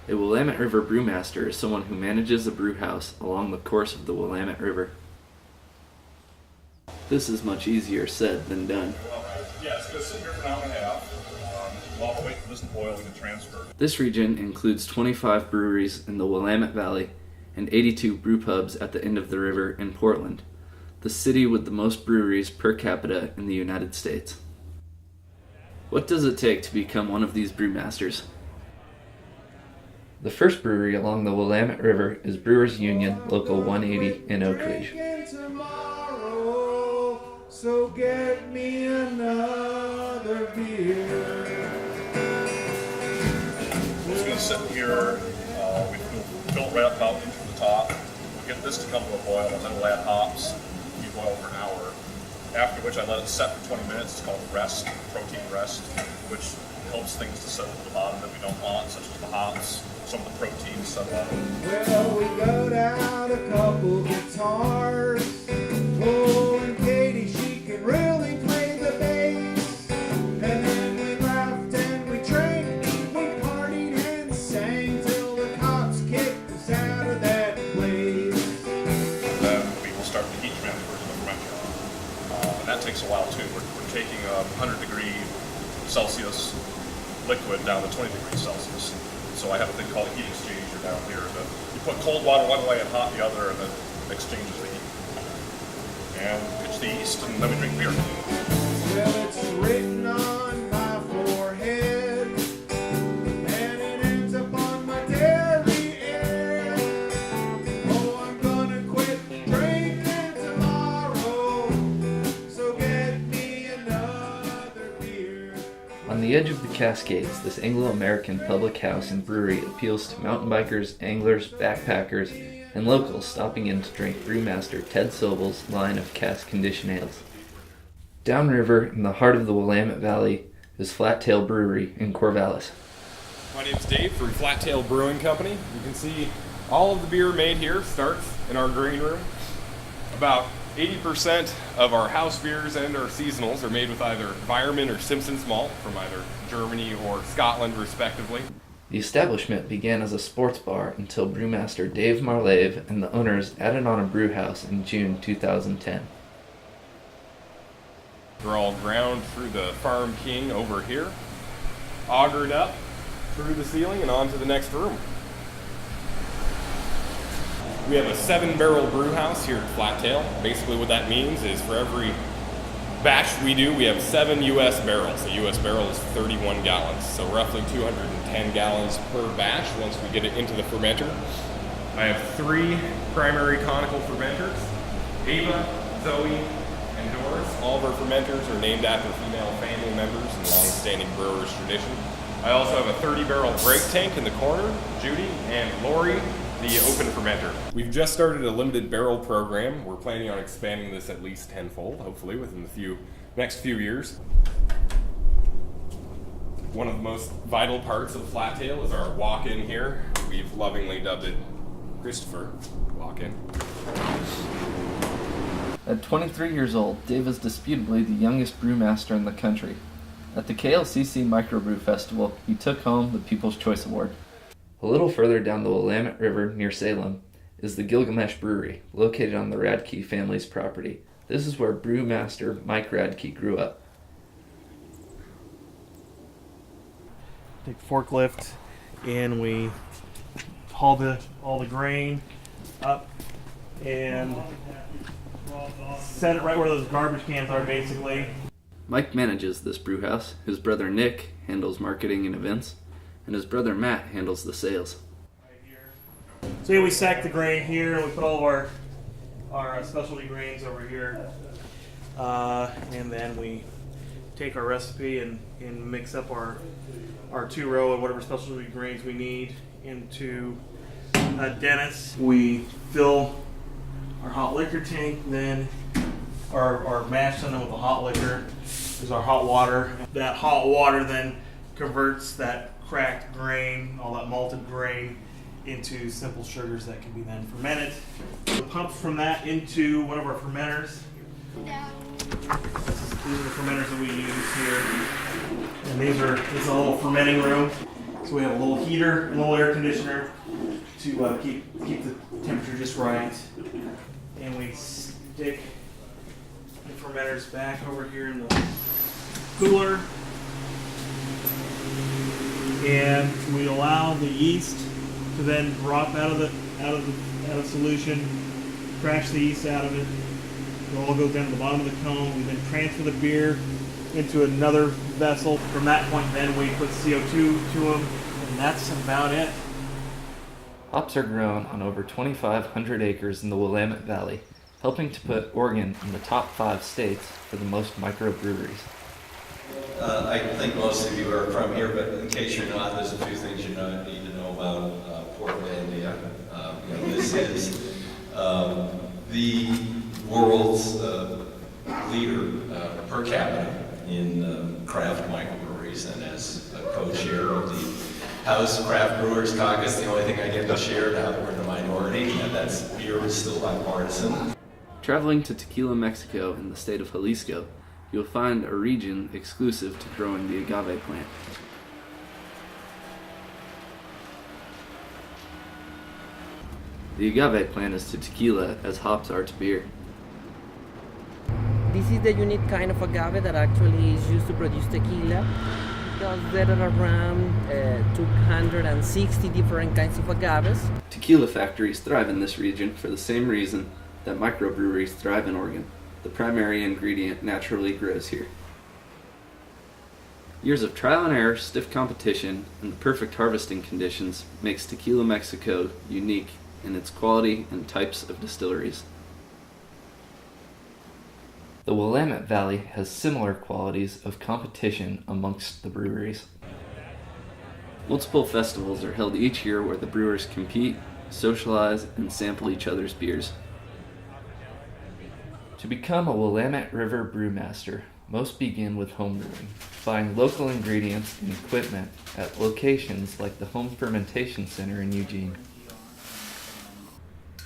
A Willamette River brewmaster is someone who manages a brew house along the course of the Willamette River. This is much easier said than done. Yeah, it's going to sit here for an hour and a half while we wait for this boiling to transfer. This region includes 25 breweries in the Willamette Valley and 82 brew pubs at the end of the river in Portland, the city with the most breweries per capita in the United States. What does it take to become one of these brewmasters? The first brewery along the Willamette River is Brewers Union, Local 180 in Oak Ridge. So get me another beer. It's going to sit here. We fill it right up about into the top. We'll get this to come to a boil, and then we'll add hops. We boil for an hour. After which I let it set for 20 minutes. It's called rest, protein rest, which helps things to settle to the bottom that we don't want, such as the hops, some of the proteins settle out. Well, we got out a couple guitars. Oh, and Katie, she can really play the bass. And then we laughed and we drank, we partied and sang till the cops kicked us out of that place. Then we will start the heat transfer to the fermenter. And that takes a while too. We're taking a 100-degree Celsius liquid down to 20 degrees Celsius. So I have a thing called a heat exchanger down here. You put cold water one way and hot the other, and then it exchanges the heat. And pitch the yeast, and then we drink beer. Well, it's written on my forehead, and it ends up on my derriere. Oh, I'm gonna quit drinking tomorrow, so get me another beer. On the edge of the Cascades, this Anglo-American public house and brewery appeals to mountain bikers, anglers, backpackers, and locals stopping in to drink brewmaster Ted Sobel's line of cask condition ales. Downriver, in the heart of the Willamette Valley, is Flattail Brewery in Corvallis. My name's Dave from Flattail Brewing Company. You can see all of the beer made here starts in our green room. About 80% of our house beers and our seasonals are made with either Fireman or Simpson's malt from either Germany or Scotland, respectively. The establishment began as a sports bar until brewmaster Dave Marlave and the owners added on a brew house in June 2010. We're all ground through the Farm King over here, augered up through the ceiling and onto the next room. We have a 7-barrel brew house here at Flattail. Basically what that means is for every batch we do, we have 7 U.S. barrels. A U.S. barrel is 31 gallons, so roughly 210 gallons per batch once we get it into the fermenter. I have 3 primary conical fermenters, Ava, Zoe, and Doris. All of our fermenters are named after female family members in long-standing brewers tradition. I also have a 30-barrel break tank in the corner, Judy, and Lori, the open fermenter. We've just started a limited barrel program. We're planning on expanding this at least tenfold, hopefully within the next few years. One of the most vital parts of Flattail is our walk-in here. We've lovingly dubbed it Christopher Walk-in. At 23 years old, Dave is disputably the youngest brewmaster in the country. At the KLCC Microbrew Festival, he took home the People's Choice Award. A little further down the Willamette River near Salem is the Gilgamesh Brewery, located on the Radke family's property. This is where brewmaster Mike Radke grew up. Take the forklift and we haul all the grain up and set it right where those garbage cans are, basically. Mike manages this brew house. His brother Nick handles marketing and events, and his brother Matt handles the sales. So yeah, we sack the grain here, and we put all of our specialty grains over here, and then we take our recipe and mix up our 2-row and whatever specialty grains we need into a Dennis. We fill our hot liquor tank, then our mash tun with the hot liquor is our hot water. That hot water then converts that cracked grain, all that malted grain, into simple sugars that can be then fermented. We pump from that into one of our fermenters. These are the fermenters that we use here. And this is a little fermenting room. So we have a little heater, a little air conditioner to keep the temperature just right. And we stick the fermenters back over here in the cooler. And we allow the yeast to then drop out of solution, crash the yeast out of it. It all goes down to the bottom of the cone. We then transfer the beer into another vessel. From that point, then we put CO2 to them, and that's about it. Hops are grown on over 2,500 acres in the Willamette Valley, helping to put Oregon in the top 5 states for the most microbreweries. I think most of you are from here, but in case you're not, there's a few things you need to know about Portland. This is the world's leader per capita in craft microbreweries, and as a co-chair of the House Craft Brewers Caucus, the only thing I get to share now that we're in the minority, and that's beer is still bipartisan. Traveling to Tequila, Mexico in the state of Jalisco, you'll find a region exclusive to growing the agave plant. The agave plant is to tequila as hops are to beer. This is the unique kind of agave that actually is used to produce tequila, because there are around 260 different kinds of agaves. Tequila factories thrive in this region for the same reason that microbreweries thrive in Oregon. The primary ingredient naturally grows here. Years of trial and error, stiff competition, and the perfect harvesting conditions makes Tequila, Mexico unique in its quality and types of distilleries. The Willamette Valley has similar qualities of competition amongst the breweries. Multiple festivals are held each year where the brewers compete, socialize, and sample each other's beers. To become a Willamette River Brewmaster, most begin with homebrewing, buying local ingredients and equipment at locations like the Home Fermentation Center in Eugene.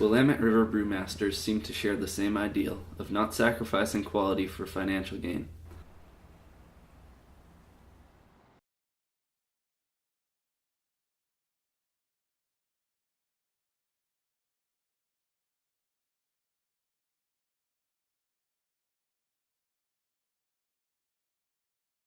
Willamette River Brewmasters seem to share the same ideal of not sacrificing quality for financial gain.